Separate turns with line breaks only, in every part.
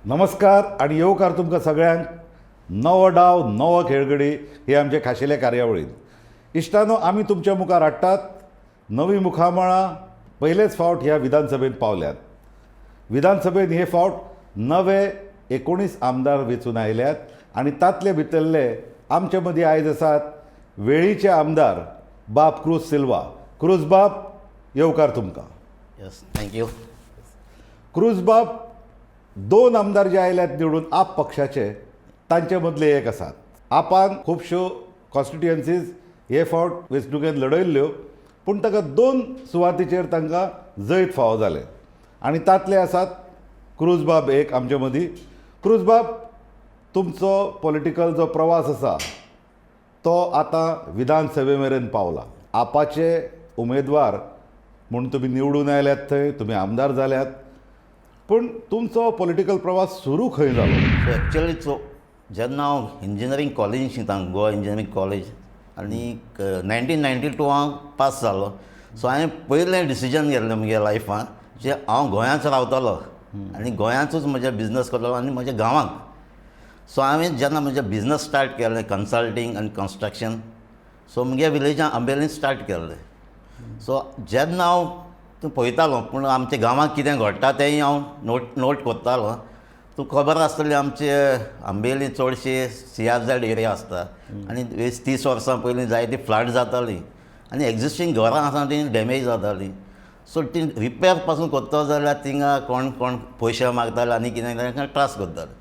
नमस्कार आणि येवकार तुमकां सगळ्यांक नवो डाव नवो खेळगडी हे आमचे खाशेले कार्यावळींत इश्टानो आमी तुमच्या मुखार हाडटात नवी मुखामळां पयलेच फावट ह्या विधानसभेत पावल्यात. विधानसभेत हे फावट नवे 19 आमदार वेंचून आयल्यात आनी तातले भितरले आमचे मदीं आयज आसात वेळीचे आमदार बाब क्रूज सिल्वा. क्रूज बाब, येवकार तुमकां.
Yes, thank you.
क्रूज बाब, दोन आमदार जे आयल्यात निवडून आप पक्षाचे तांचे मदले एक आसात. आपान खुबश्यो कॉन्स्टिट्युएन्सीज हे फावट वेंचणुकेंत लढयल्ल्यो, पूण ताका दोन सुवातीचेर तांकां जैत फावो जाले आनी तातले आसात क्रूज बाब एक आमचे मदीं. क्रूज बाब, तुमचो पॉलिटिकल जो प्रवास आसा तो आतां विधानसभे मेरेन पावला. आपाचे उमेदवार म्हूण तुमी निवडून आयल्यात, थंय तुमी आमदार जाल्यात, पूण तुमचो पॉलिटिकल प्रवास सुरू खंय जालो?
सो एक्चुअली जेन्ना हांव इंजिनियरींग कॉलेजींत शिकता, गोवा इंजिनियरींग कॉलेज, आनी 1992 हांव पास जालो. सो हांवें पयलें डिसिजन घेतलें म्हज्या लायफान जे हांव गोंयांच रावतलो आनी गोंयांचूच म्हजें बिजनस करतलो आनी म्हज्या गांवांक. सो हांवें जेन्ना म्हजें बिजनस स्टार्ट केलें कन्सल्टींग आनी कन्स्ट्रक्शन, सो म्हज्या विलेजान अंबेलीन स्टार्ट केल्लें. सो जेन्ना हांव तूं पळयतालो, पूण आमच्या गांवांत कितें घडटा तेंय हांव नोट कोत्तालो. तूं खबर आसतली आमचे अंबेली चडशे CRZ एरिया आसता आनी 20-30 वर्सां पयलीं जायती फ्लड जाताली आनी एक्जिस्टींग घरां आसा ती डॅमेज जाताली. सो ती रिपेर पासून कोत्तो जाल्यार थिंगा कोण कोण पयशे मागताले आनी कितें त्रास करताले.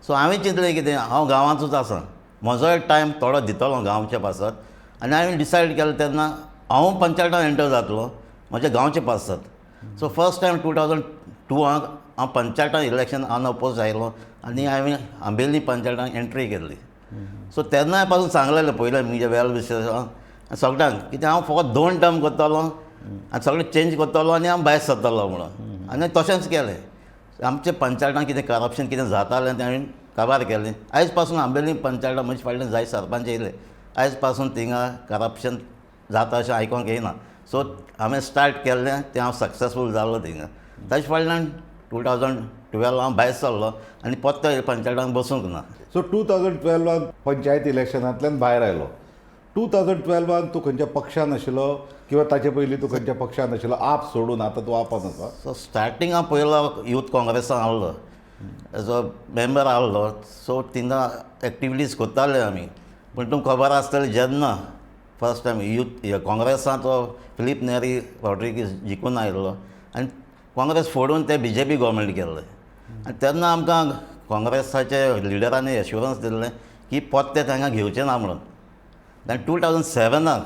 सो हांवें चिंतलें कितें, हांव गांवांतूच आसा, म्हजोय टायम थोडो दितलो गांवच्या पासत आनी हांवें डिसायड केलें तेन्ना हांव पंचायतान एंटर जातलो म्हज्या गांवच्या पासत. सो फर्स्ट टायम 2002 हांव पंचायतान इलेक्शन अनअपोज आयलो आनी हांवें अंबेली पंचायतान एंट्री केल्ली. सो तेन्ना पासून सांगलेलें पयलें म्हज्या वेल विशेशांक सगळ्यांक कितें हांव फकत 2 टर्म करतलो आनी सगळें चेंज करतलो आनी हांव भायर सरतलो म्हणून. आनी तशेंच केलें. आमच्या पंचायतान कितें करप्शन कितें जातालें तें हांवें काबार केलें. आयज पासून अंबेली पंचायतान म्हजे फाटल्यान जाय सरपंच येयले, आयज पासून थिंगा करप्शन जाता अशें आयकोंक येयना. सो हांवें स्टार्ट केल्लें तें हांव सक्सेसफूल जालो थिंगा. ताचे फाटल्यान 2012 हांव भायर सरलो आनी परते पंचायतान बसूंक ना.
सो 2012 पंचायत इलेक्शनांतल्यान भायर आयलो. 2012 तूं खंयच्या पक्षान आशिल्लो किंवा ताचे पयलीं तूं खंयच्या पक्षान आशिल्लो? आप सोडून आतां तूं आपान आसा.
सो स्टार्टींग हांव पयलो यूथ काँग्रेसान आहलो, एज अ मेंबर आहलो. सो थिंगा एक्टिविटीज कोत्ताले आमी. पूण तुमकां खबर आसतलें जेन्ना फर्स्ट टायम यूथ काँग्रेसान तो फिलीप नेरी रॉड्रिगीज जिखून आयिल्लो आनी काँग्रेस फोडून ते BJP गव्हर्मेंट केल्लें. आनी तेन्ना आमकां काँग्रेसाचे लिडरांनी एश्युरन्स दिल्लें की परते तांकां घेवचें ना म्हणून. आनी 2007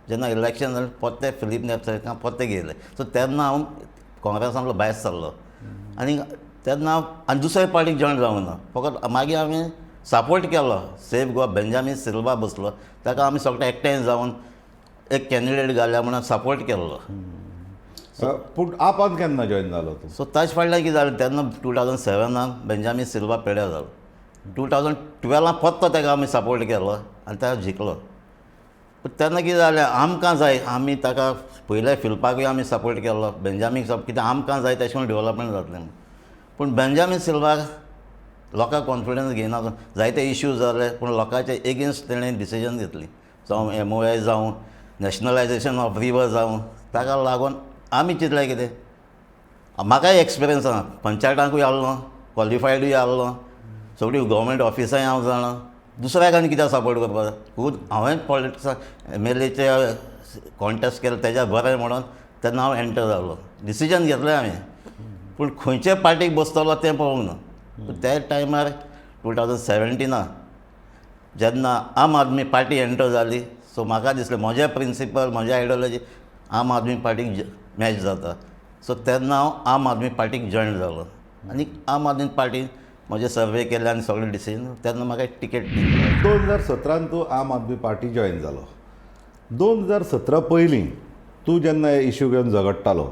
जेन्ना इलेक्शन जालें परते फिलीप नेरीक परते घेयले. सो तेन्ना हांव काँग्रेसांतलो भायर सरलो आनी तेन्ना हांव आनी दुसरे पार्टीक जॉयन जावंक ना. फकत मागीर हांवें सपोर्ट केलो. सेफ गोवा बेंजामीन सिल्वा बसलो, ताका आमी सगळे एकठांय जावन एक कॅन्डिडेट घाल्या म्हणून सपोर्ट केल्लो.
पूण आपान केन्ना जॉयन जालो तूं?
सो ताचे फाटल्यान कितें जालें तेन्ना 2007 बेंजामीन सिल्वा पेड्या जालो. 2012 परतो ताका आमी सपोर्ट केलो आनी ताका जिखलो. पूण तेन्ना कितें जालें, आमकां जाय आमी ताका पयले फिल्पाकूय आमी सपोर्ट केलो बेंजामीन कितें आमकां जाय तशें डेवलपमेंट जातलें. पूण बेंजामीन सिल्वाक लोकांक कॉन्फिडन्स घेयना, जायते इश्यूज जाले. पूण लोकांचे एगेन्स्ट तेणें डिसिजन घेतली, जावं MOI जावं नॅशनलायजेशन ऑफ रिवर जावं. ताका लागून आमी चिंतलें कितें, म्हाकाय एक्सपिरियन्स आसा, पंचायतांकूय आहलो, क्वॉलिफायडूय आहलो, सगळीं गव्हर्मेंट ऑफिसांय हांव जाणा. दुसऱ्याक आनी कित्याक सपोर्ट करपाक? खूब हांवें पॉलिटिक्साक MLAचे कॉन्टेस्ट केले तेज्या बरें म्हणून तेन्ना हांव एंटर जालो. डिसिजन घेतलें हांवें, पूण खंयचे पार्टीक बसतलो तें पळोवंक ना. त्या टायमार 2017 जेन्ना आम आदमी पार्टी एंटर जाली, सो म्हाका दिसलें म्हजें प्रिंसिपल म्हजें आयडियोलॉजी आम आदमी पार्टीक मॅच जाता. सो तेन्ना हांव आम आदमी पार्टीक जॉयन जालो आनी आम आदमी पार्टीन म्हजें सर्वे केलें आनी सगळें डिसिजन. तेन्ना म्हाका टिकेट दिली.
2017 तूं आम आदमी पार्टी जॉयन जालो. 2017 पयलीं तूं जेन्ना हे इश्यू घेवन झगडटालो,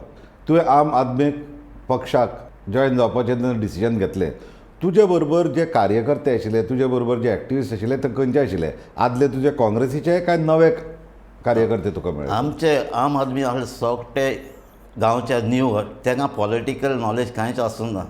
तुवें आम आदमी पक्षाक जॉयन जावपाचें जेन्ना डिसिजन घेतलें, तुजे बरोबर जे कार्यकर्ते आशिल्ले, तुजे बरोबर जे एक्टिविस्ट आशिल्ले ते खंयचे आशिल्ले? आदले तुजे काँग्रेसीचे काय नवे कार्यकर्ते तुका मेळ्ळे?
आमचे आम आदमी आहले सगळे गांवच्या न्यू, तांकां पॉलिटिकल नॉलेज कांयच आसूं ना.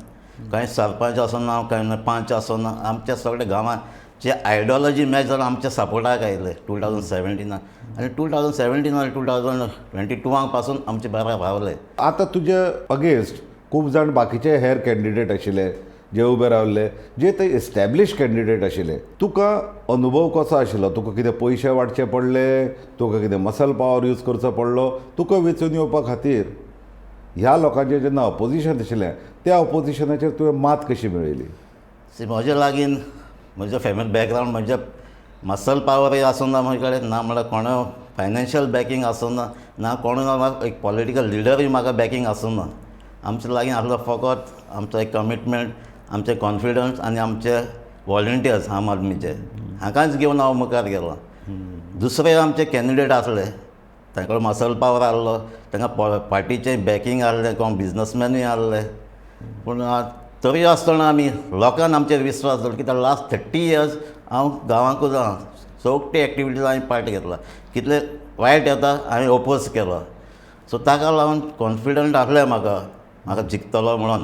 कांय सरपंच आसना कांय पंच आसना आमच्या सगळ्या गांवांचे आयडियोलॉजी मॅच जावन आमच्या सपोर्टाक आयले 2017 आनी 2017 आनी 2022 पासून आमचे बरें रावले.
आतां तुजे अगेन्स्ट खूब जाण बाकीचे हेर कॅन्डिडेट आशिल्ले जे उबे रावल्ले जे ते एस्टॅब्लीश कॅन्डिडेट आशिल्ले. तुका अनुभव कसो आशिल्लो? तुका कितें पयशे वाडचे पडले? तुका कितें मसल पावर यूज करचो पडलो? तुका वेंचून येवपा खातीर ह्या लोकांचें जेन्ना अपोजिशन आशिल्लें त्या अपोजिशनाचेर तुवें मात कशी मेळयली?
म्हज्या लागीं म्हजो फॅमिली बॅकग्रावंड म्हणजे मसल पावरय आसना म्हजे कडेन, ना म्हणल्यार कोणा फायनान्शियल बॅकींग आसना, ना कोणा एक पॉलिटिकल लिडरूय म्हाका बॅकींग आसना. आमचे लागीं आसलो फकत आमचो एक कमिटमेंट, आमचे कॉन्फिडन्स आनी आमचे वॉलंटियर्स आम आदमीचे, हाकाच घेवन हांव मुखार गेलो. दुसरे आमचे कॅन्डिडेट आसले तांकां मसल पावर आहलो, तांकां पार्टीचे बॅकींग आहलें, कोण बिजनसमॅनूय आहले. पूण तरी आसतना आमी लोकांन आमचेर विश्वास दवरलो, कित्याक लास्ट 30 years हांव गांवांकूच आहा. सोगटे एक्टिविटीज हांवें पार्ट घेतला. कितले वायट येता हांवें ओपोज केलो. सो ताका लागून कॉन्फिडंट आहलें म्हाका जिखतलो म्हणून.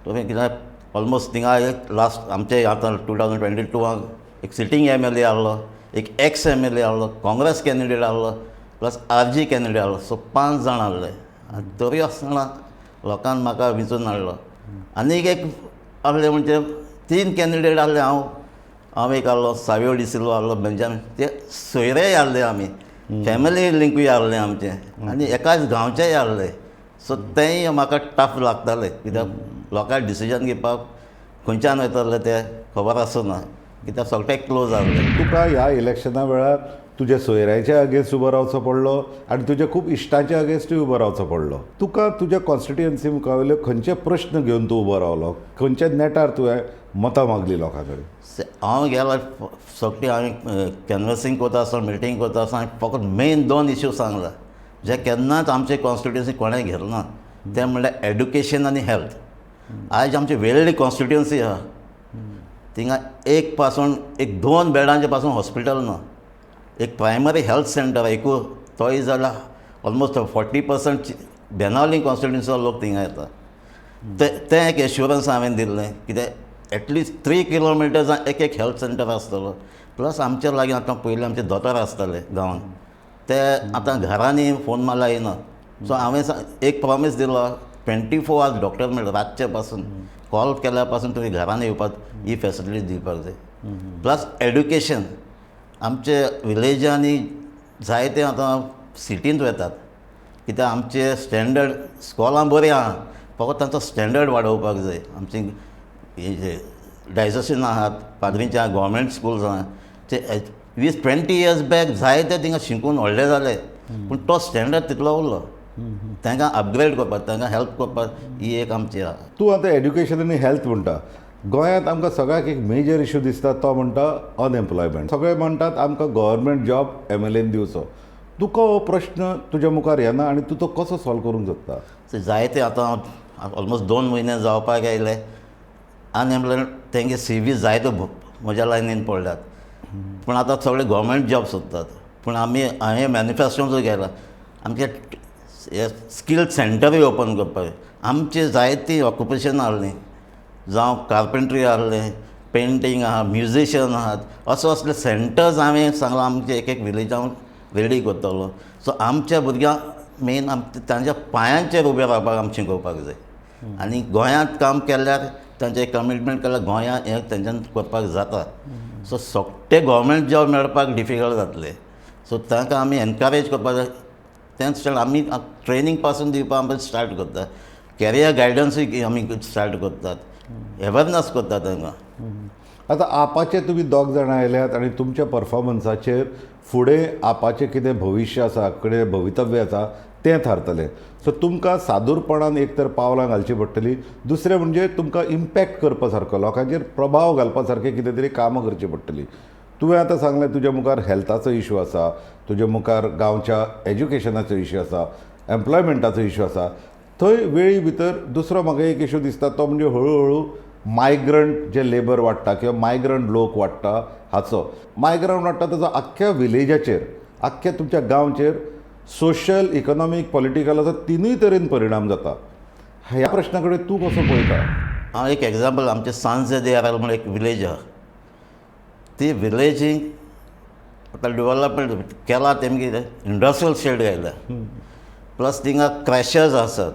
तुमी कित्याक ऑलमोस्ट थिंगा एक लास्ट आमचे आतां 2022 एक सिटींग MLA आहलो, एक एक्स MLA आहलो, काँग्रेस कॅन्डिडेट आहलो, प्लस RG कॅन्डिडेट आहलो. सो 5 जाण आहले. आनी तरी आसतना लोकांन म्हाका विचून हाडलो. आनीक एक आहले म्हणजे 3 कॅन्डिडेट आहले. हांव एक आहलो, सावियो डिसिल्वा आहलो, बेंजामीन, ते सोयरेय आहले आमी, फॅमिली लिंकूय आहलें आमचें, आनी एकाच गांवचेय आहले. सो तेंय म्हाका टफ लागतालें, कित्याक लोकांक डिसिजन घेवपाक खंयच्यान वयतले ते खबर आसना, कित्याक सोगटे क्लोज आहले.
तुका ह्या इलेक्शना वेळार तुज्या सोयऱ्याच्या अगेन्स्ट उबो रावचो पडलो आनी तुज्या खूब इश्टांच्या अगेन्स्टूय उबो रावचो पडलो. तुका तुज्या कॉन्स्टिट्युएन्सी मुखावेले खंयचे प्रश्न घेवन तूं उबो रावलो? खंयच्या नेटार तुवें मतां मागली लोकां कडेन?
हांव गेलो सोगटी हांवें कॅनवसींग करता आसतना, मिटींग करता आसतना हांवें फकत मेन 2 इश्यू सांगला जे केन्नाच आमचे कॉन्स्टिट्युएन्सी कोणें घेतला, ते म्हणल्यार एड्युकेशन आनी हेल्थ. आयज आमची वेगळी कॉन्स्टिट्युएन्सी आहा, थिंगा एक पासून एक 2 बेडांचे पासून हॉस्पिटल ना. एक प्रायमरी हेल्थ सेंटर एकूच तोय जाल्यार ऑलमोस्ट 40% बेनावली कॉन्स्टिट्युएन्सीचो लोक थिंगा येता. तें एक एश्युरन्स हांवें दिल्लें, कित्याक एटलिस्ट 3 kilometers एक हेल्थ सेंटर आसतलो. प्लस आमचे लागीं आतां पयलीं आमचे दोतोर आसताले गांवांत, ते आतां घरांनी फोन मारल्यार येना. सो हांवें एक प्रॉमीस दिलो, 24 hours डॉक्टर मेळटा रातचे पासून, कॉल केल्या पासून तुमी घरांनी येवपाक ही फॅसिलिटी दिवपाक जाय. प्लस एड्युकेशन आमचे विलेजांनी जायते आतां सिटींत वतात, कित्याक आमचे स्टँडर्ड स्कॉलां बरीं आहा, फकत तांचो स्टँडर्ड वाडोवपाक जाय. आमची हे जे डायसेशन आहात, पाद्रींचे आहा, गव्हर्मेंट स्कुल्स आहा, ते 20-20 years बॅक जायते थिंगा शिकून व्हडले जाले, पूण तो स्टँडर्ड तितलो उरलो. तांकां अपग्रेड करपाक, तांकां हेल्प करपाक ही एक आमची आहा.
तूं आतां एड्युकेशन आनी हेल्थ म्हणटा. गोंयांत आमकां सगळ्याक एक मेजर इश्यू दिसता, तो म्हणटा अनएम्प्लॉयमेंट. सगळे म्हणटात आमकां गव्हर्मेंट जॉब MLAन दिवचो. तुका हो प्रश्न तुज्या मुखार येना आनी तूं तो कसो सॉल्व करूंक सोदता?
जायते आतां ऑलमोस्ट 2 म्हयने जावपाक आयले अनएम्प्लॉयमेंट, तेंगे CV जायते म्हज्या लायनीन पडल्यात. पूण आतां सगळे गव्हर्मेंट जॉब सोदतात. पूण हांवें मॅनिफेस्टोचो केला आमचे स्कील सेंटरूय ओपन करपाक. आमचे जायतीं ऑक्युपेशन आहलीं, जावं कार्पेंट्री आहलें, पेंटींग आहा, म्युजिशियन आहात, असले सेंटर्स हांवें सांगलां आमचे एक विलेजांत रेडी करतलो. सो आमच्या भुरग्यांक मेन तांच्या पांयांचेर उबें रावपाक आमी शिकोवपाक जाय. आनी गोंयांत काम केल्यार, तांचें कमिटमेंट केल्यार गोंयांत हें तेंच्यान करपाक जाता. सो सोगटे गव्हर्मेंट जॉब मेळपाक डिफिकल्ट जातले. सो तांकां आमी एनकरेज करपाक जाय. तेंच आमी ट्रेनींग पासून दिवपाक आमी स्टार्ट करता, कॅरियर गायडन्सूय आमी स्टार्ट करतात, अवेरनस करतात तांकां.
आतां आपाचे तुमी 2 जाणां आयल्यात आनी तुमच्या परफॉर्मन्साचेर फुडें आपाचें कितें भविश्य आसा, कितें भवितव्य आसा तें थारतलें. सो तुमकां सादूरपणान एक तर पावलां घालचीं पडटलीं, दुसरें म्हणजे तुमकां इम्पॅक्ट करपा सारको, लोकांचेर प्रभाव घालपा सारकें कितें तरी कामां करचीं पडटलीं. तुवें आतां सांगलें तुज्या मुखार हेल्थाचो इश्यू आसा, तुज्या मुखार गांवच्या एज्युकेशनाचो इश्यू आसा, एम्प्लॉयमेंटाचो इश्यू आसा. थंय वेळी भितर दुसरो म्हाका एक इश्यू दिसता, तो म्हणजे हळू मायग्रंट जे लेबर वाडटा किंवा मायग्रंट लोक वाडटा हाचो. मायग्रंट वाडटा ताचो आख्ख्या विलेजाचेर, आख्ख्या तुमच्या गांवचेर सोशल, इकॉनॉमीक, पॉलिटिकल असो 3 तरेन परिणाम जाता. ह्या प्रश्ना कडेन तूं कसो पळयता?
हांव एक एग्जाम्पल आमचे सांजे देराल म्हणून एक विलेज आहा ती विलेजींक आतां डेवलपमेंट केला तेमी कितें इंडस्ट्रियल शेड घायल्या प्लस थिंगा क्रॅशर्स आसात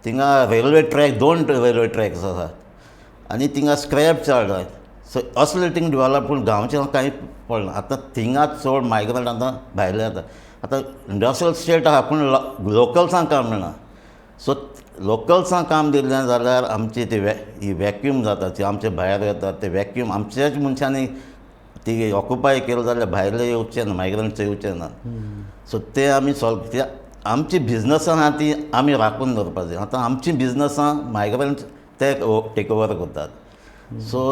थिंगा रेल्वे ट्रॅक 2 रेल्वे ट्रॅक्स आसात आनी थिंगा स्क्रॅप चार्ज आहात सो असले थिंग डेवलपमेंट गांवचे कांय पडना आतां थिंगा चड मायग्रंट आतां भायले येता आतां इंडस्ट्रियल स्टेट आहा पूण लोकल्सांक काम मेळना सो लोकल्सांक काम दिलें जाल्यार आमची ती ही वॅक्यूम जाता ती आमचे भायर येतात ते वॅक्यूम आमच्याच मनशांनी ती ऑक्युपाय केलं जाल्यार भायले येवचे ना मायग्रंट्स येवचे ना सो ते आमी सॉल्व ते आमची बिजनसां आहा ती आमी राखून दवरपाक जाय आतां आमची बिजनसां मायग्रंट्स ते टेक ओवर करतात सो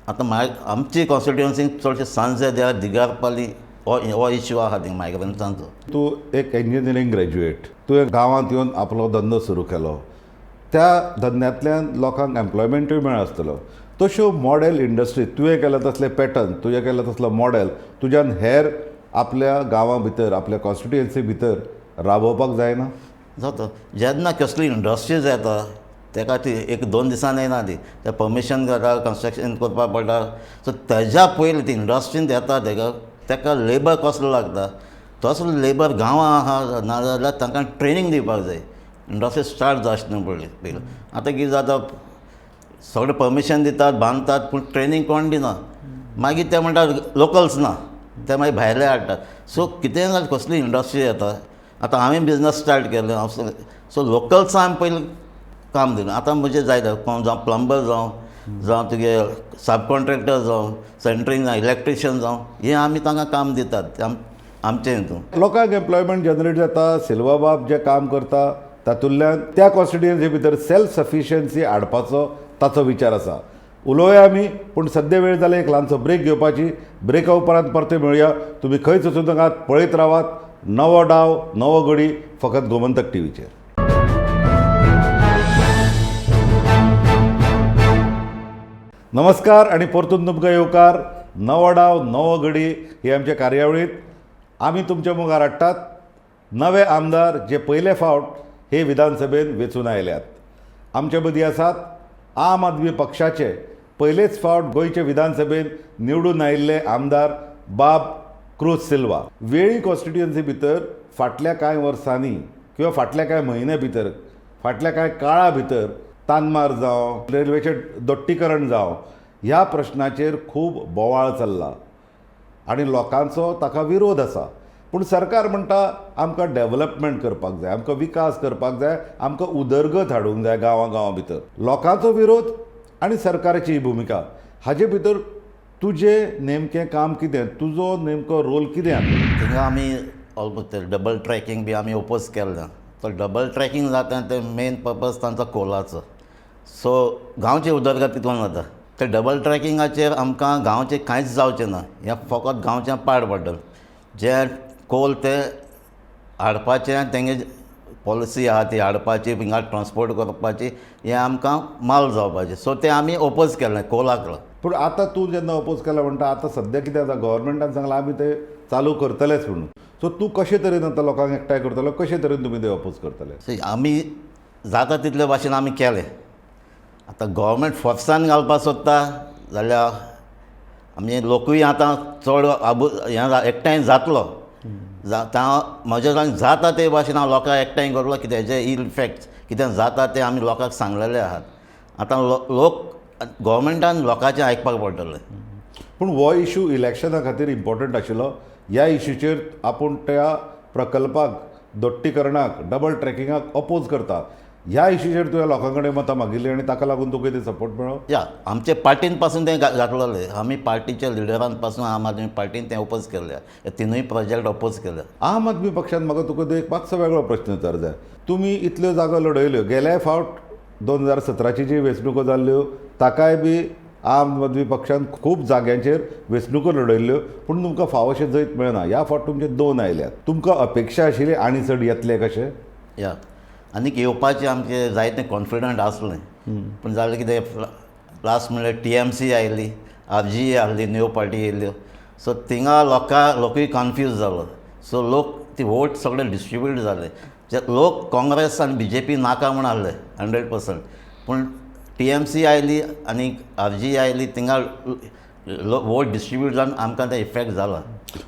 आतां आमची कॉन्स्टिट्युएन्सीक चडशे सांजे देर दिगारपाली हो इश्यू आहा थिंग मायग्रंट्सांचो
तूं एक इंजिनियरींग ग्रॅज्युएट तुवें गांवांत येवन आपलो धंदो सुरू केलो त्या धंद्यांतल्यान लोकांक एम्प्लॉयमेंटूय मेळनासतलो तश्यो मॉडेल इंडस्ट्री तुवें केले तसले पॅटर्न तुवें केलो तसलो मॉडेल तुज्यान हेर आपल्या गांवां भितर आपल्या कॉन्स्टिट्युएन्सी भितर राबोवपाक जायना
जाता जेन्ना कसली इंडस्ट्रीज येता तेका ती 1-2 दिसान येना ती ते परमिशन घेता कन्स्ट्रक्शन करपाक पडटा सो तेज्या पयलीं ती इंडस्ट्रींत येता तेका लेबर कसलो लागता तसलो लेबर गांवां आहा नाजाल्यार तांकां ट्रेनींग दिवपाक जाय इंडस्ट्री स्टार्ट जावचें पयलीं आतां कितें जाता सगळें परमिशन दितात बांदतात पूण ट्रेनींग कोण दिना मागीर ते म्हणटा लोकल्स ना ते मागीर भायले हाडटात सो कितेंय जाल्यार कसली इंडस्ट्री येता आतां हांवें बिजनस स्टार्ट केलें सो लोकल्सां हांवें पयलीं काम दिलें आतां म्हजें जायत कोण जावं प्लंबर जावं तुगे सब कॉन्ट्रॅक्टर जावं सेंटरींग जावं इलेक्ट्रिशियन जावं हें आमी तांकां काम दितात आमचे हितून
लोकांक एम्प्लॉयमेंट जनरेट जाता सिल्वाबाब जें काम करता तातूंतल्यान त्या कॉन्स्टिट्युएन्सी भितर सेल्फ सफिशियन्सी हाडपाचो ताचो विचार आसा उलोवया आमी पूण सद्या वेळ जाल्यार एक ल्हानसो ब्रेक घेवपाची ब्रेका उपरांत परते मेळुया तुमी खंयच वचूं नाकात पळयत रावात नवो डाव नवो घडी फकत गोमंतक टीव्हीचेर नमस्कार आणि परतून तुमकां येवकार नवो डाव नवो घडी ही आमच्या कार्यावळींत आमी तुमच्या मुखार हाडटात नवे आमदार जे पयले फावट हे विधानसभेन वेंचून आयल्यात आमचे मदीं आसात आम आदमी पक्षाचे पयलेच फावट गोंयचे विधानसभेन निवडून आयिल्ले आमदार बाब क्रूज सिल्वा वेळी कॉन्स्टिट्युएन्सी भितर फाटल्या कांय वर्सांनी किंवा फाटल्या कांय म्हयने भितर फाटल्या कांय काळा भितर तानमार जावं रेल्वेचें दोट्टीकरण जावं ह्या प्रश्नाचेर खूब बोवाळ चल्ला आनी लोकांचो ताका विरोध आसा पूण सरकार म्हणटा आमकां डेव्हलपमेंट करपाक जाय आमकां विकास करपाक जाय आमकां उदरगत हाडूंक जाय गांवां भितर लोकांचो विरोध आनी सरकाराची ही भुमिका हाजे भितर तुजें नेमकें काम कितें तुजो नेमको रोल कितें
थिंगा आमी ऑलमोस्ट डबल ट्रॅकींग बी आमी ओपोज केल्लें तो डबल ट्रॅकींग जाता ते मेन पर्पज तांचो कोलाचो सो गांवची उदरगत तितून जाता ते डबल ट्रॅकिंगाचेर आमकां गांवचें कांयच जावचें ना हें फकत गांवचें पाड पडटलें जे कोल ते हाडपाचें तेंगे पॉलिसी आहा ती हाडपाची हिंगा ट्रान्सपोर्ट करपाची हें आमकां माल जावपाचें सो तें आमी ओपोज केलें कोलाक लागून
पूण आतां तूं जेन्ना ओपोज केला म्हणटा आतां सद्या कितें जाता गव्हर्मेंटान सांगलां आमी ते चालू करतलेच म्हणून सो तूं कशे तरेन आतां लोकांक एकठांय करतलो कशे तरेन तुमी ते ओपोज करतले
आमी जाता तितले भाशेन आमी केलें आतां गव्हर्मेंट फोर्सान घालपाक सोदता जाल्यार आमी लोकूय आतां चड एकठांय जातलो म्हज्या जाण जाता ते भाशेन हांव लोकांक एकठांय करतलो कितें जे इल इफेक्ट्स कितें जाता ते आमी लोकांक सांगलेले आहात आतां लोक गव्हर्मेंटान लोकांचें आयकपाक पडटलें
पूण हो इशू इलेक्शना खातीर इम्पॉर्टंट आशिल्लो ह्या इशूचेर आपूण त्या प्रकल्पाक दोट्टीकरणाक डबल ट्रॅकिंगाक अपोज करता ह्या इशूचेर तुवें लोकां कडेन मतां मागिल्लीं आनी ताका लागून तुका कितें सपोर्ट मेळ्ळो
या आमचे पार्टीन पासून तें घातलेलें आमी पार्टीच्या लिडरान पासून आम आदमी पार्टीन तें ओपोज केलें हे तिनूय प्रोजेक्ट ओपोज केले
आम आदमी पक्षान म्हाका तुका एक मातसो वेगळो प्रश्न विचार जाय तुमी इतल्यो जागो लढयल्यो गेल्या फावट 2017ची जी वेंचणुको जाल्ल्यो ताकाय बी आम आदमी पक्षान खूब जाग्यांचेर वेंचणुको लढयल्ल्यो पूण तुमकां फावशें जैत मेळना ह्या फावट तुमचे 2 आयल्यात तुमकां अपेक्षा आशिल्ली आनी चड येतले कशें
या आनीक येवपाचें आमचें जायतें कॉन्फिडंट आसलें पूण जालें कितें लास्ट म्हणल्यार TMC आयली RGE आहली न्यू पार्टी येयल्ल्यो सो थिंगा लोकूय कन्फ्यूज जालो सो लोक ती वोट सगळे डिस्ट्रिब्यूट जाले जे लोक काँग्रेस आनी BJP नाका म्हूण आहले 100% पूण TMC आयली आनी RG आयली थिंगा वोट डिस्ट्रीब्यूट जावन आमकां ते इफेक्ट जाला.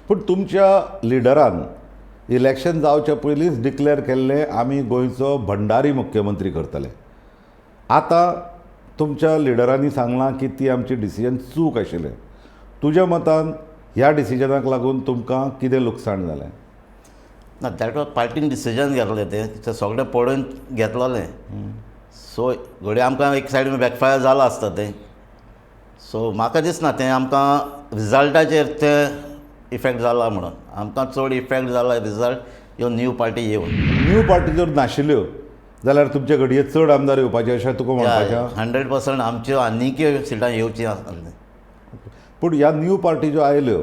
पूण तुमच्या लिडरान इलेक्शन जावच्या पयलींच डिक्लेअर केल्लें आमी गोंयचो भंडारी मुख्यमंत्री करतले. आतां तुमच्या लिडरांनी सांगलां की ती आमची डिसिजन चूक आशिल्लें. तुज्या मतान ह्या डिसिजनाक लागून तुमकां कितें लुकसाण जालें?
ना दॅट वॉज पार्टीन डिसिजन घेतलें तें सगळें पळोवन घेतलोलें. सो घडये आमकां एक सायडीन बॅकफायर जालां आसता तें. सो म्हाका दिसना तें आमकां रिजल्टाचेर तें इफेक्ट जाला म्हणून. आमकां चड इफेक्ट जाला रिजल्ट ह्यो न्यू पार्टी येवन.
न्यू पार्टी जर नाशिल्ल्यो जाल्यार तुमचे घडये चड आमदार येवपाचे अशें तुका म्हणपाचें?
100% आमच्यो आनीकय सिटां येवची आसलें.
पूण ह्या न्यू पार्टी ज्यो आयल्यो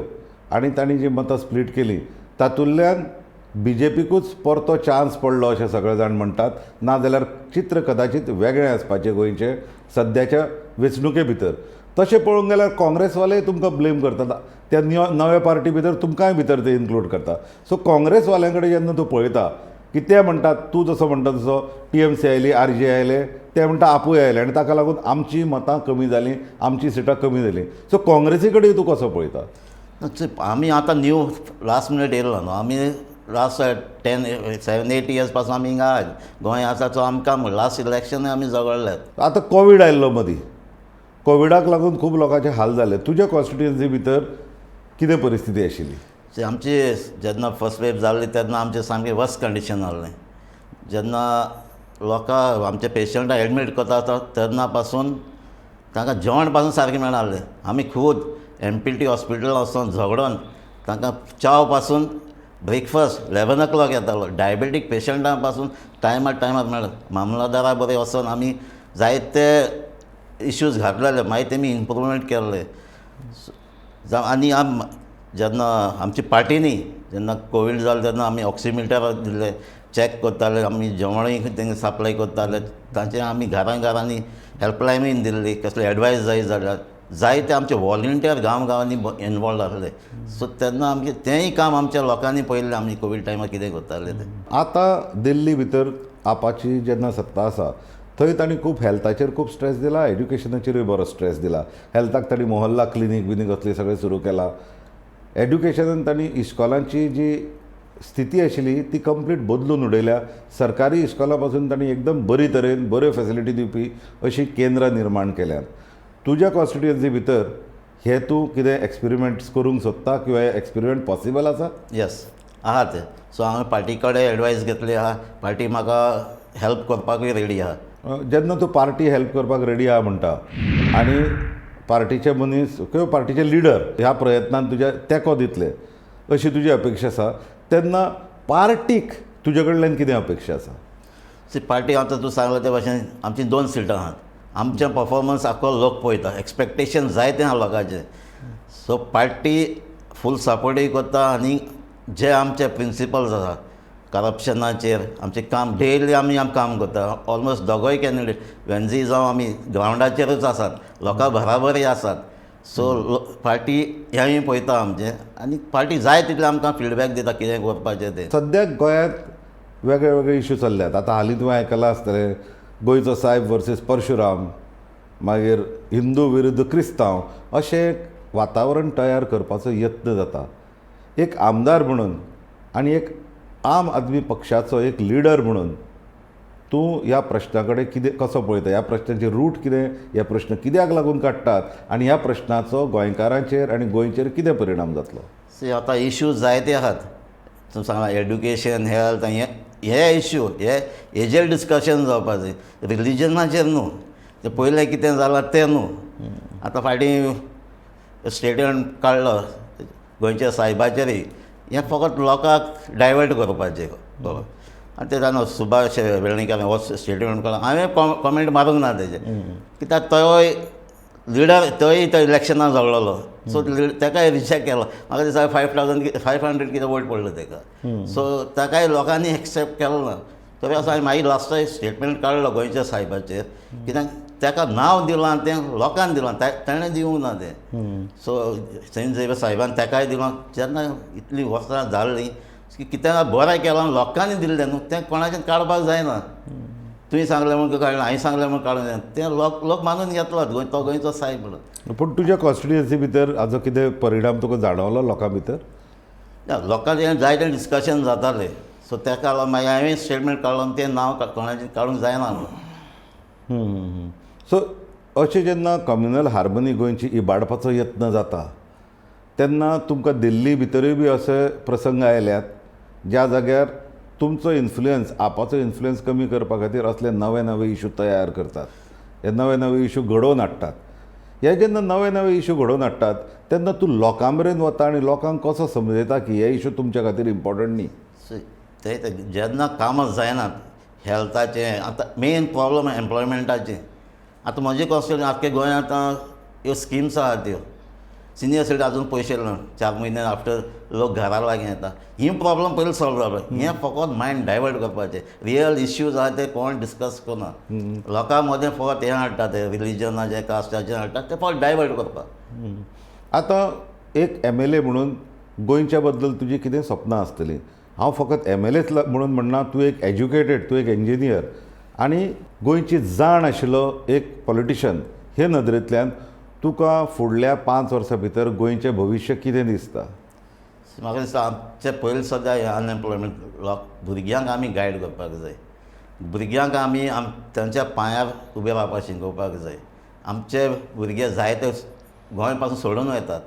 आनी तांणी जी मतां स्प्लीट केली तातूंतल्यान BJPकूच परतो चान्स पडलो अशें सगळे जाण म्हणटात. नाजाल्यार चित्र कदाचित वेगळें आसपाचें गोंयचें सद्याच्या वेंचणुके भितर. तशें पळोवंक गेल्यार काँग्रेसवाले तुमकां ब्लेम करतात. त्या नव्या पार्टी भितर तुमकांय भितर ते इन्क्लूड करता. सो काँग्रेसवाल्यां कडेन जेन्ना तूं पळयता की ते म्हणटात तूं जसो म्हणटा तसो TMC आयली RG आयले ते म्हणटा आपूय आयले आनी ताका लागून आमची मतां कमी जालीं आमची सिटां कमी जालीं. सो काँग्रेसी कडेन तूं कसो पळयता?
आमी आतां न्यू लास्ट मिनट येयलो न्हू. आमी लास्ट 7-8 इयर्स पासून आमी हिंगा गोंय आसा. सो आमकां लास्ट इलेक्शन आमी झगडल्यात.
आतां कोवीड आयिल्लो मदीं. कोविडाक लागून खूब लोकांचे हाल जाले. तुज्या कॉन्स्टिट्युएन्सी भितर कितें परिस्थिती आशिल्ली?
आमची जेन्ना फर्स्ट वेव जाल्ली तेन्ना आमचें सामकें वर्स्ट कंडिशन आहलें. जेन्ना लोकां आमचे पेशंटां एडमीट करता तेन्ना पासून तांकां जेवण पासून सारकें मेळनासलें. आमी खूब MPT हॉस्पिटलांत वचून झगडोन तांकां चाव पासून ब्रेकफास्ट 11 o'clock येतालो. डायबेटीक पेशंटां पासून टायमार मेळत. मामलादारा बरें वचोन आमी जायते इश्यूज घातलेले. मागीर तेमी इम्प्रुवमेंट केल्ले. आनी जेन्ना आमची पार्टीनी जेन्ना कोवीड जालें तेन्ना आमी ऑक्सिमिटर दिल्ले चॅक करताले. आमी जेवणूय तेंकां सप्लाय करताले. तांचे आमी घरांनी हेल्पलायनूय दिल्ली. कसले एडवायस जाय जाल्यार जायते आमचे वॉलंटियर गांवांनी इनवॉल्व आसले. सो तेन्ना आमचें तेंय काम आमच्या लोकांनी पळयल्लें. आमी कोवीड टायमार कितें करताले तें.
आतां दिल्ली भितर आपाची जेन्ना सत्ता आसा थंय तांणी खूब हेल्थाचेर खूब स्ट्रेस दिला. एड्युकेशनाचेरूय बरो स्ट्रेस दिला. हेल्थाक तांणी मोहल्ला क्लिनीक असले सगळें सुरू केलां. एड्युकेशनान तांणी इस्कॉलांची जी स्थिती आशिल्ली ती कंप्लीट बदलून उडयल्या. सरकारी इस्कॉला पासून तांणी एकदम बरी तरेन बऱ्यो फॅसिलिटी दिवपी अशी केंद्रां निर्माण केल्यात. तुज्या कॉन्स्टिट्युएन्सी भितर हे तूं कितें एक्सपेरिमेंट्स करूंक सोदता किंवा हे एक्सपेरिमेंट पॉसिबल आसा?
येस आहा ते. सो हांवें पार्टी कडेन एडवायस घेतली आहा. पार्टी म्हाका हेल्प करपाकूय रेडी आहा.
जेन्ना तूं पार्टी हेल्प करपाक रेडी आहा म्हणटा आनी पार्टीचे मनीस किंवा पार्टीचे लिडर ह्या प्रयत्नांत तुज्या तेंको दितले अशी तुजी अपेक्षा आसा तेन्ना पार्टीक तुजे कडल्यान कितें अपेक्षा आसा?
पार्टी आतां तूं सांगला ते भाशेन आमची 2 सिटां आहात. आमचें परफॉर्मन्स आख्खो लोक पळयता. एक्सपेक्टेशन जायतें आहा लोकांचें. सो पार्टी फूल सपोर्टूय करता आनी जे आमचे प्रिंसिपल्स आसा करप्शनाचेर आमचें काम डेली आमी काम करता. ऑलमोस्ट दोगोय कॅन्डिडेट वेन्झी जावं आमी ग्रावंडाचेरूच आसात. लोकां बराबरय आसात. सो पार्टी हेंय पळयता आमचें आनी पार्टी जाय तितलें आमकां फिडबॅक दिता कितें करपाचें तें.
सद्याक गोंयांत वेगळे वेगळे इश्यू चल्ल्यात. आतां हालीं तुवें आयकलां आसतलें गोंयचो साहेब वर्सीस परशुराम, मागीर हिंदू विरुद्ध क्रिस्तांव अशें वातावरण तयार करपाचो यत्न जाता. एक आमदार म्हणून आनी एक आम आदमी पक्षाचो एक लिडर म्हणून तूं ह्या प्रश्ना कडेन कितें कसो पळयता? ह्या प्रश्नाचे रूट कितें? हे प्रश्न कित्याक लागून काडटात आनी ह्या प्रश्नाचो गोंयकारांचेर आनी गोंयचेर कितें परिणाम जातलो?
सी आतां इश्यूज जायते आहात. तूं सांगला एड्युकेशन हेल्थ हे इश्यू हे हेजेर डिस्कशन जावपाचें. रिलिजनाचेर न्हू. ते पयलें कितें जालां तें न्हू. आतां फाटीं स्टेटमेंट काडलो गोंयच्या सायबाचेरय. हें फकत लोकांक डायवर्ट करपाचें. आनी ते जाणा सुभाष वेर्णेकार हो स्टेटमेंट काडलो. हांवें कॉमेंट मारूंक ना तेजें. कित्याक तोय लिडर तोय तो इलेक्शनाक झगडलो. सो ताकाय रिजेक्ट केलो. म्हाका दिसता 500 कितें वोट पडलो ताका. सो ताकाय लोकांनी एक्सेप्ट केलो ना. तरी असो हांवें मागीर लास्ट स्टेटमेंट काडलो गोंयच्या सायबाचेर. कित्याक ताका नांव दिलां तें लोकांक दिलां. ताणें दिवंक ना तें. सो सेंट झेवियर सायबान ताकाय दिलां. जेन्ना इतलीं वर्सां जाल्लीं कित्याक बरें केलां लोकांनी दिल्लें न्हू तें कोणाचें काडपाक जायना. तुवें सांगलें म्हणून काडलें, हांवें सांगलें म्हणून काडून तें लोक मानून घेतलो तो गोंयचो साहेब म्हणून.
पूण तुज्या कॉन्स्टिट्युएन्सी भितर हाजो कितें परिणाम तुका जाणवलो लोकां भितर?
लोकांचें जायतें डिस्कशन जातालें, सो तेका लागून मागीर हांवें स्टेटमेंट काडलो आनी तें नांव कोणाचें काडूंक जायना म्हणून.
सो अशें जेन्ना कम्युनल हार्मनी गोंयची इबाडपाचो यत्न जाता तेन्ना तुमकां दिल्ली भितरूय बी अशे प्रसंग आयल्यात ज्या जाग्यार तुमचो इन्फ्लुयन्स आपाचो इन्फ्लुयन्स कमी करपा खातीर असले नवे नवे इशू तयार करतात, हे नवे नवे इशू घडोवन हाडटात. हे जेन्ना नवे नवे इशू घडोवन हाडटात तेन्ना तूं लोकां मेरेन वता आनी लोकांक कसो समजयता की हे इशू तुमच्या खातीर इम्पॉर्टंट न्ही?
ते जेन्ना कामां जायनात हेल्थाचें, आतां मेन प्रॉब्लम एम्प्लॉयमेंटाचें. आतां म्हजे कॉन्स्टिट्युएन्सी आख्खे गोंयांत आतां ह्यो स्किम्स आहात त्यो सिनियर सिटीजन अजून पयशे ना, 4 म्हयने आफ्टर लोक घरा लागीं येता. ही प्रॉब्लम पयलीं सॉल्व जालो. हें फकत मायंड डायवर्ट करपाचें. रियल इश्यूज आहा ते कोण डिस्कस करना. लोकां मदें फकत हें हाडटा ते रिलिजनाचें कास्टाचें हाडटा ते फकत डायवर्ट करपाक.
आतां एक MLA म्हणून गोंयच्या बद्दल तुजी कितें सपनां आसतलीं. हांव फकत MLAच म्हणून म्हणना, तूं एक एज्युकेटेड, तूं एक इंजिनियर आनी गोंयची जाण आशिल्लो एक पॉलिटिशियन. हे नदरेंतल्यान तुका फुडल्या 5 वर्सां भितर गोंयचें भविश्य कितें दिसता?
म्हाका दिसता आमचें पयलीं सद्या हें अनएम्प्लॉयमेंट भुरग्यांक आमी गायड करपाक जाय. भुरग्यांक आमी तांच्या पांयार उबे रावपाक शिकोवपाक जाय. आमचे भुरगे जायते गोंय पासून सोडून वतात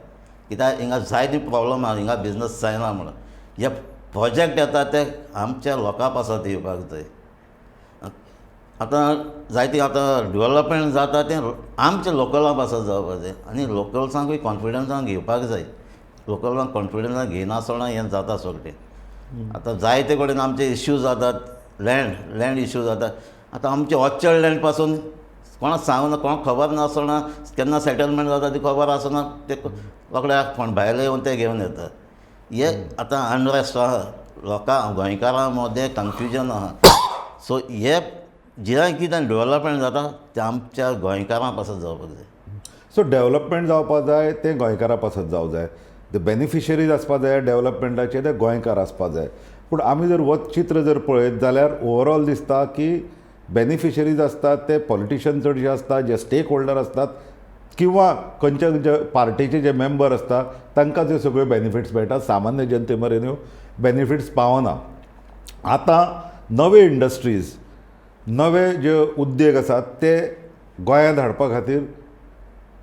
कित्याक हिंगा जायती प्रॉब्लम आहा, हिंगा बिजनस जायना म्हणून. जे प्रोजेक्ट येता ते आमच्या लोकां पासत येवपाक जाय. आतां जायती आतां डेवलपमेंट जाता तें आमच्या लोकलां पासत जावपाक जाय आनी लोकल्सांकूय कॉन्फिडन्सान घेवपाक जाय. लोकलांक कॉन्फिडन्सान घेयनासतना हें जाता सगळें. आतां जायते कडेन आमचे इश्यूज जातात, लँड इश्यू जातात. आतां आमचे ऑर्चर्ड लँड पासून कोणाक सांगना, कोणाक खबर नासतना केन्ना सेटलमेंट जाता ती खबर आसना, ते रोखड्याक कोण भायले येवन ते घेवन येतात. हे आतां अनरेस्ट आहा, लोकां गोंयकारां मदें कन्फ्युजन आहा. सो हे जें कितें डेवलपमेंट जाता तें आमच्या गोंयकारां पासत जावपाक जाय.
सो डेवलपमेंट जावपाक जाय तें गोंयकारां पासत जावं जाय. द बेनिफिशरीज आसपाक जाय डेवलपमेंटाचे ते गोंयकार आसपाक जाय. पूण आमी जर वच चित्र जर पळयत जाल्यार ओवरऑल दिसता की बेनिफिशरीज आसतात ते पॉलिटिशियन चडशे आसतात, जे स्टेक होल्डर असतात किंवा खंयच्या खंयच्या पार्टीचे जे मेंबर असतात तांकां जे सगळ्यो बेनिफिट्स मेळटात, सामान्य जनते मेरेन ह्यो बेनिफिट्स पावना. आतां नवे इंडस्ट्रीज, नवे जे उद्देग आसात ते गोंयांत हाडपा खातीर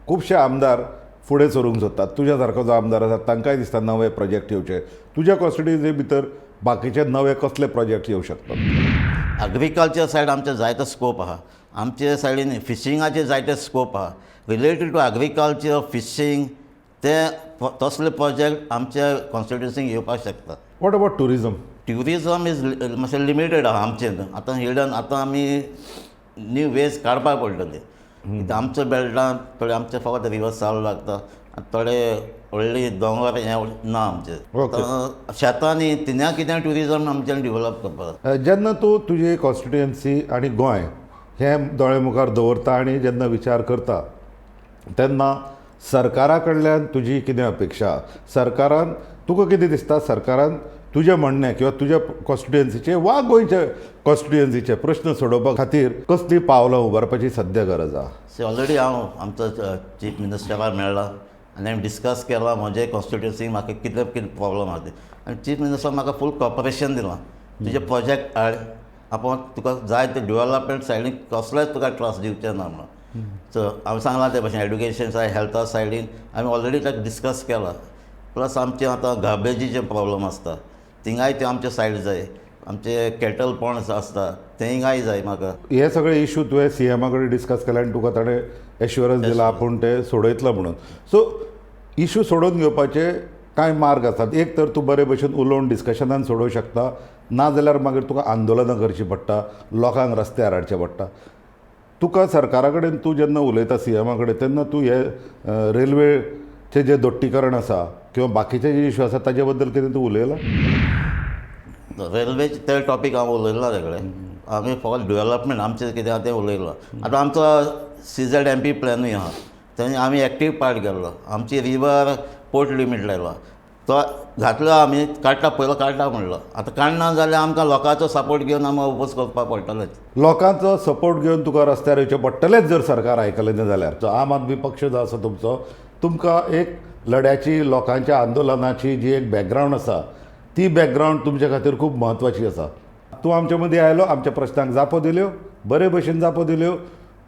खुबशे आमदार फुडें सरूंक सोदतात. तुज्या सारको जो आमदार आसा तांकांय दिसता नवे प्रोजेक्ट येवचे. तुज्या कॉन्स्टिट्युएन्सी भितर बाकीचे नवे कसले प्रोजेक्ट येवंक शकतात?
एग्रीकल्चर सायड आमचे जायतो स्कोप आहा. आमचे सायडीन फिशिंगाचे जायते स्कोप आहा. रिलेटेड टू एग्रीकल्चर, फिशींग ते तसले प्रोजेक्ट आमच्या कॉन्स्टिट्युएन्सीक येवपाक शकता.
What about tourism?
Tourism is मातशें लिमिटेड आहा आमचें. आतां हिडन आतां आमी न्यू वेज काडपाक पडटले. आमच्या बेल्टांत थोडे आमचे फकत रिवर्स चालू लागता, थोडे व्हडली दोंगर हें ना आमचे. शेतांनी तिन्या कितें ट्युरिजम आमच्यान डेवलप करपाक.
जेन्ना तूं तुजी कॉन्स्टिट्युएन्सी आनी गोंय हें दोळे मुखार दवरता आनी जेन्ना विचार करता तेन्ना सरकारा कडल्यान तुजी कितें अपेक्षा? सरकारान तुका कितें दिसता सरकारान तुजें म्हणणें किंवा तुज्या कॉन्स्टिट्युएन्सीचे वा गोंयच्या कॉन्स्टिट्युएन्सीचे प्रश्न सोडोवपा खातीर कसली पावलां उबारपाची सद्या गरज आहा?
ऑलरेडी हांव आमचो चीफ मिनिस्टराक मेळ्ळा आनी हांवें डिस्कस केलां म्हजे कॉन्स्टिट्युएन्सीक म्हाका कितले कितें प्रॉब्लम आहा ते. आनी चीफ मिनिस्टर म्हाका फूल कॉपरेशन दिलां. तुजे प्रोजेक्ट हाड, आपूण तुका जाय ते डेवलपमेंट सायडीन कसलोच तुका त्रास दिवचे ना म्हणून. सो हांवें सांगलां ते भशेन एड्युकेशन सायड, हेल्था सायडीन हांवें ऑलरेडी ताका डिस्कस केलां. प्लस आमचे आतां गार्बेजीचे प्रॉब्लम आसता थिंगाय ते आमचे सायड जाय. आमचे कॅटल पॉण्ड्स आसता तेंगाय जाय म्हाका.
हे सगळे इशू तुवें CMA कडेन डिस्कस केले आनी तुका ताणें एश्युरन्स दिला आपूण ते सोडयतलो म्हणून. सो इशू सोडून घेवपाचे कांय मार्ग आसात. एक तर तूं बरे भशेन उलोवन डिस्कशनान सोडोवंक शकता, नाजाल्यार मागीर तुका आंदोलनां करचीं पडटा, लोकांक रस्त्यार हाडचें पडटा. तुका सरकारा कडेन तूं जेन्ना उलयता CMA कडेन तेन्ना तूं हे रेल्वेचें जें दोट्टीकरण आसा किंवा बाकीचे जे इशू आसा ताजे बद्दल कितें तूं उलयलां?
रेल्वेचे ते टॉपीक हांव उलयलां तेकडे. आमी फकत डेवलपमेंट आमचें कितें आहा तें उलयलां. आतां आमचो CZMP प्लॅनूय आहा, थंय आमी एक्टीव पार्ट केल्लो. आमची रिवर पोर्ट लिमीट लायला. तो घातलो आमी काडटा पयलो काडटा म्हणलो आतां काडना जाल्यार आमकां लोकांचो सपोर्ट घेवन आमी ओपोज करपाक पडटलेच.
लोकांचो सपोर्ट घेवन तुका रस्त्यार येवचें पडटलेंच जर सरकार आयकलें न्ही जाल्यार. जो आम आदमी पक्ष जो आसा तुमचो, तुमकां एक लढ्याची लोकांच्या आंदोलनाची जी एक बॅकग्रावंड आसा ती बॅकग्रावंड तुमचे खातीर खूब म्हत्वाची आसा. तूं आमचे मदीं आयलो, आमच्या प्रश्नांक जापो दिल्यो, बरे भशेन जापो दिल्यो.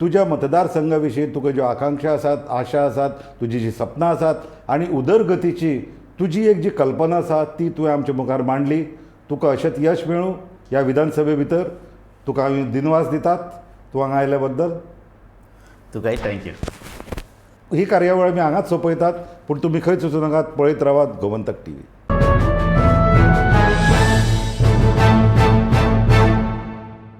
तुज्या मतदारसंघा विशीं तुका ज्यो आकांक्षा आसात, आशा आसात, तुजी जी सपनां आसात आनी उदरगतीची तुजी एक जी कल्पना आसा ती तुवें आमच्या मुखार मांडली. तुका अशेंच यश मेळूं ह्या विधानसभे भितर. तुका आमी दिनवास दितात तूं हांगा आयल्या बद्दल.
तुकाय थँक्यू.
ही कार्यावळ आमी हांगाच सोंपयतात, पूण तुमी खंयच वचूं नाकात, पळयत रावात गोमंतक TV.